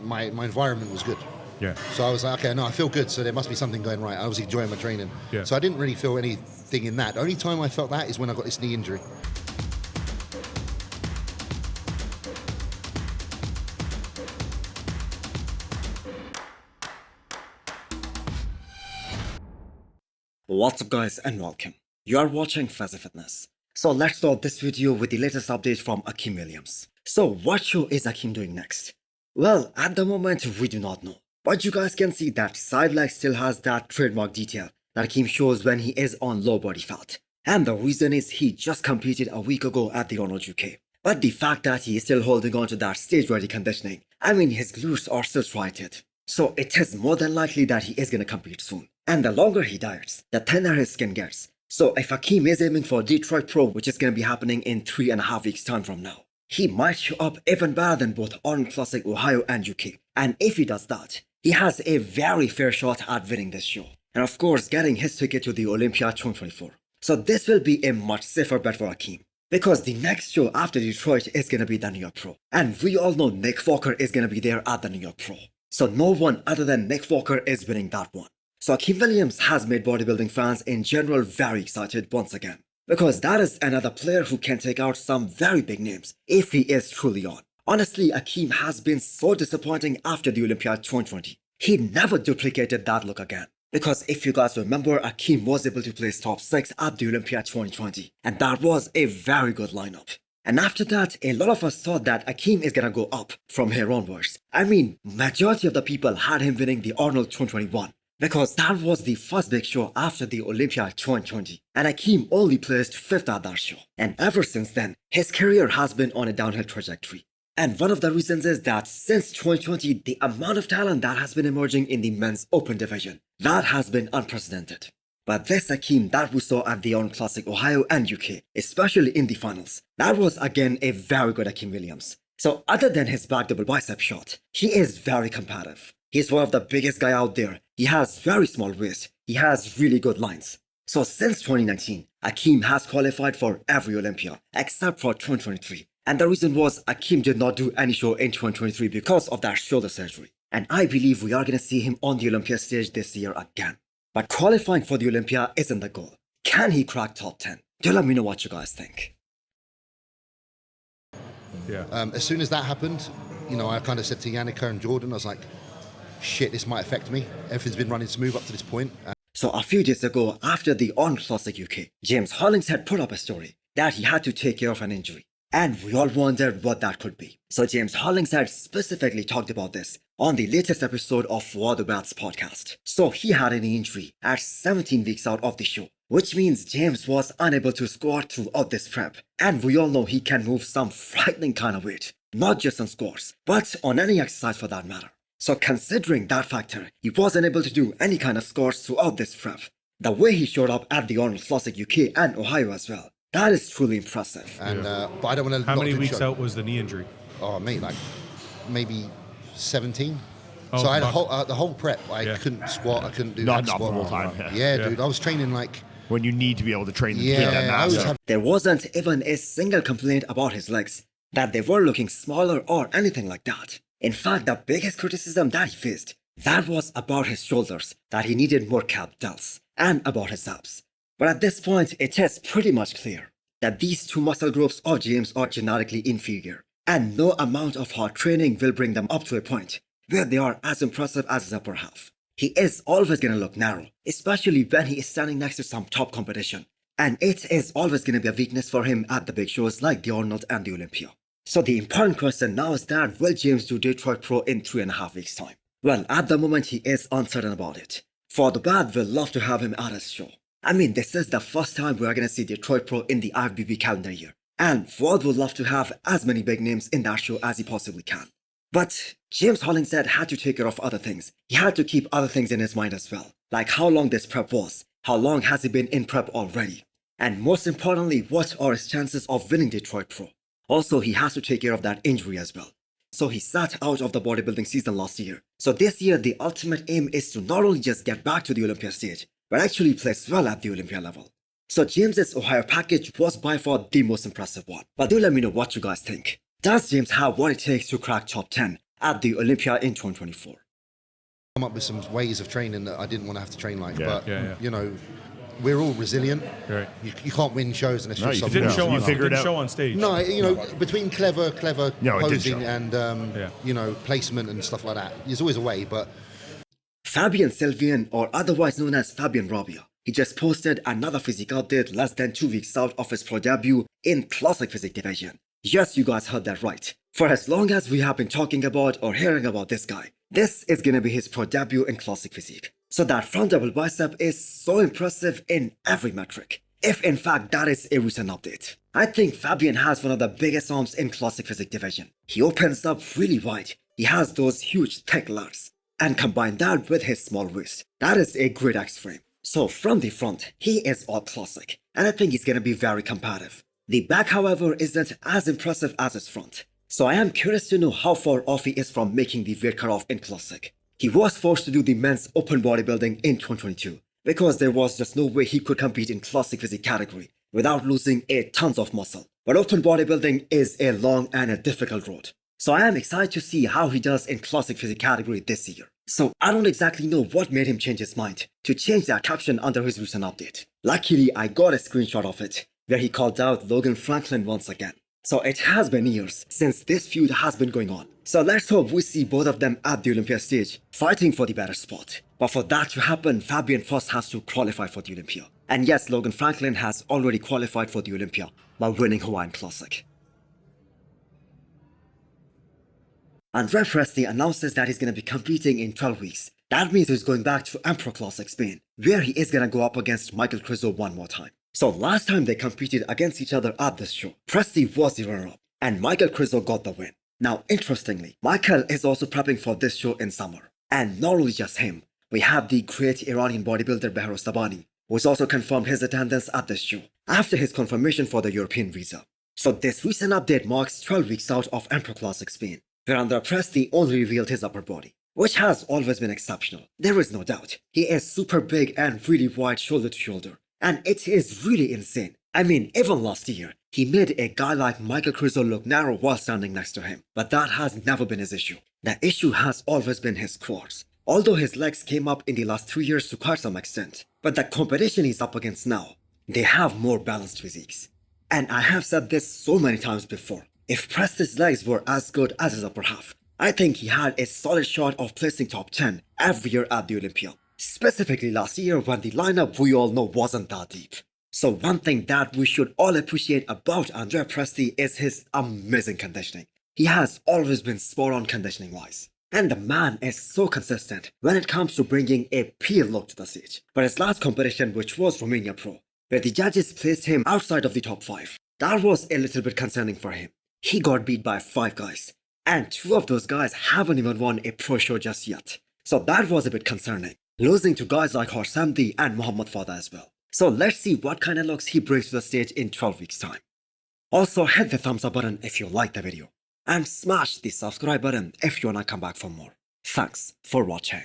my environment was good. Yeah. So I was like, okay, no, I feel good, so there must be something going right. I was enjoying my training. Yeah. So I didn't really feel anything in that. The only time I felt that is when I got this knee injury. What's up guys and welcome. You are watching Fazi Fitness. So let's start this video with the latest update from Akim Williams. So what show is Akim doing next? Well, at the moment we do not know. But you guys can see that side leg still has that trademark detail that Akim shows when he is on low body fat. And the reason is he just competed a week ago at the Arnold UK. But the fact that he is still holding on to that stage ready conditioning, I mean his glutes are still striated. So it is more than likely that he is gonna compete soon. And the longer he diets, the thinner his skin gets. So if Akim is aiming for Detroit Pro, which is gonna be happening in 3.5 weeks time from now, he might show up even better than both Arnold Classic Ohio and UK. And if he does that, he has a very fair shot at winning this show. And of course getting his ticket to the Olympia 2024. So this will be a much safer bet for Akim. Because the next show after Detroit is gonna be the New York Pro. And we all know Nick Walker is gonna be there at the New York Pro. So no one other than Nick Walker is winning that one. So Akim Williams has made bodybuilding fans in general very excited once again. Because that is another player who can take out some very big names if he is truly on. Honestly, Akim has been so disappointing after the Olympia 2020. He never duplicated that look again. Because if you guys remember, Akim was able to place top 6 at the Olympia 2020. And that was a very good lineup. And after that, a lot of us thought that Akim is gonna go up from here onwards. I mean, majority of the people had him winning the Arnold 2021. Because that was the first big show after the Olympia 2020. And Akim only placed 5th at that show. And ever since then, his career has been on a downhill trajectory. And one of the reasons is that since 2020, the amount of talent that has been emerging in the men's open division, that has been unprecedented. But this Akim that we saw at the Arnold Classic Ohio and UK, especially in the finals, that was again a very good Akim Williams. So other than his back double bicep shot, he is very competitive. He's one of the biggest guy out there. He has very small waist. He has really good lines. So since 2019, Akim has qualified for every Olympia except for 2023. And the reason was Akim did not do any show in 2023 because of that shoulder surgery. And I believe we are going to see him on the Olympia stage this year again. But qualifying for the Olympia isn't the goal. Can he crack top 10? Do let me know what you guys think. Yeah. As soon as that happened, you know, I kind of said to Yannicka and Jordan, I was like, shit, this might affect me. Everything's been running smooth up to this point. So a few days ago, after the Arnold Classic UK, James Hollingshead put up a story that he had to take care of an injury. And we all wondered what that could be. So James Hollingshead specifically talked about this on the latest episode of War the Bats podcast. So he had an injury at 17 weeks out of the show, which means James was unable to squat throughout this prep. And we all know he can move some frightening kind of weight, not just on squats, but on any exercise for that matter. So considering that factor, he wasn't able to do any kind of squats throughout this prep. The way he showed up at the Arnold Classic UK and Ohio as well, that is truly impressive. And but I don't want to. How many weeks out was the knee injury? Oh, mate, like maybe 17. Oh, so I had the whole prep. I couldn't squat. I couldn't do Not that squat. optimal time. Yeah, dude. I was training like. When you need to be able to train the Yeah, There wasn't even a single complaint about his legs, that they were looking smaller or anything like that. In fact, the biggest criticism that he faced, that was about his shoulders, that he needed more calf delts, and about his abs. But at this point, it is pretty much clear that these two muscle groups of James are genetically inferior, and no amount of hard training will bring them up to a point where they are as impressive as his upper half. He is always going to look narrow, especially when he is standing next to some top competition. And it is always going to be a weakness for him at the big shows like the Arnold and the Olympia. So the important question now is that will James do Detroit Pro in 3.5 weeks time? Well, at the moment he is uncertain about it. For the bad, we'll love to have him at his show. I mean, this is the first time we are going to see Detroit Pro in the IFBB calendar year. And Ford would love to have as many big names in that show as he possibly can. But James Hollingshead had to take care of other things. He had to keep other things in his mind as well. Like how long this prep was. How long has he been in prep already? And most importantly, what are his chances of winning Detroit Pro? Also, he has to take care of that injury as well. So he sat out of the bodybuilding season last year. So this year, the ultimate aim is to not only just get back to the Olympia stage, but actually place well at the Olympia level. So James's Ohio package was by far the most impressive one. But do let me know what you guys think. Does James have what it takes to crack top 10 at the Olympia in 2024. Come up with some ways of training that I didn't want to have to train like. Yeah, But, yeah. you know, we're all resilient. Right. You can't win shows unless No, you're you someone didn't else. show You on- figured didn't out. show on stage. No, you know, between clever No, it did posing show. and, you know, placement and stuff like that, there's always a way, but Fabian Sylvian, or otherwise known as Fabian Robia, he just posted another physique update less than 2 weeks out of his pro debut in classic physique division. Yes, you guys heard that right. For as long as we have been talking about or hearing about this guy, this is gonna be his pro debut in classic physique. So that front double bicep is so impressive in every metric. If in fact that is a recent update. I think Fabian has one of the biggest arms in classic physique division. He opens up really wide. He has those huge thick lats. And combine that with his small waist, that is a great X-frame. So from the front, he is all classic, and I think he's gonna be very competitive. The back, however, isn't as impressive as his front. So I am curious to know how far off he is from making the weight cutoff in classic. He was forced to do the men's open bodybuilding in 2022, because there was just no way he could compete in classic physique category without losing a tons of muscle. But open bodybuilding is a long and a difficult road. So I am excited to see how he does in classic physique category this year. So I don't exactly know what made him change his mind to change that caption under his recent update. Luckily, I got a screenshot of it where he called out Logan Franklin once again. So it has been years since this feud has been going on. So let's hope we see both of them at the Olympia stage fighting for the better spot. But for that to happen, Fabian first has to qualify for the Olympia. And yes, Logan Franklin has already qualified for the Olympia by winning Hawaiian Classic. Andre Presti announces that he's going to be competing in 12 weeks. That means he's going back to Emperor Classic Spain, where he is going to go up against Michael Krizo one more time. So last time they competed against each other at this show, Presti was the runner-up, and Michael Krizo got the win. Now, interestingly, Michael is also prepping for this show in summer. And not only just him, we have the great Iranian bodybuilder Behrouz Krizo, who's also confirmed his attendance at this show, after his confirmation for the European visa. So this recent update marks 12 weeks out of Emperor Classic Spain, where Andre Presti only revealed his upper body, which has always been exceptional. There is no doubt. He is super big and really wide shoulder to shoulder, and it is really insane. I mean, even last year, he made a guy like Michael Krizo look narrow while standing next to him, but that has never been his issue. The issue has always been his quads. Although his legs came up in the last 3 years to quite some extent, but the competition he's up against now, they have more balanced physiques. And I have said this so many times before. If Presti's legs were as good as his upper half, I think he had a solid shot of placing top 10 every year at the Olympia. Specifically last year when the lineup we all know wasn't that deep. So one thing that we should all appreciate about Andre Presti is his amazing conditioning. He has always been spot on conditioning wise. And the man is so consistent when it comes to bringing a peel look to the stage. But his last competition, which was Romania Pro, where the judges placed him outside of the top 5, that was a little bit concerning for him. He got beat by 5 guys, and 2 of those guys haven't even won a pro show just yet. So that was a bit concerning, losing to guys like Horsamdi and Muhammad Fada as well. So let's see what kind of looks he brings to the stage in 12 weeks time. Also hit the thumbs up button if you liked the video, and smash the subscribe button if you wanna come back for more. Thanks for watching.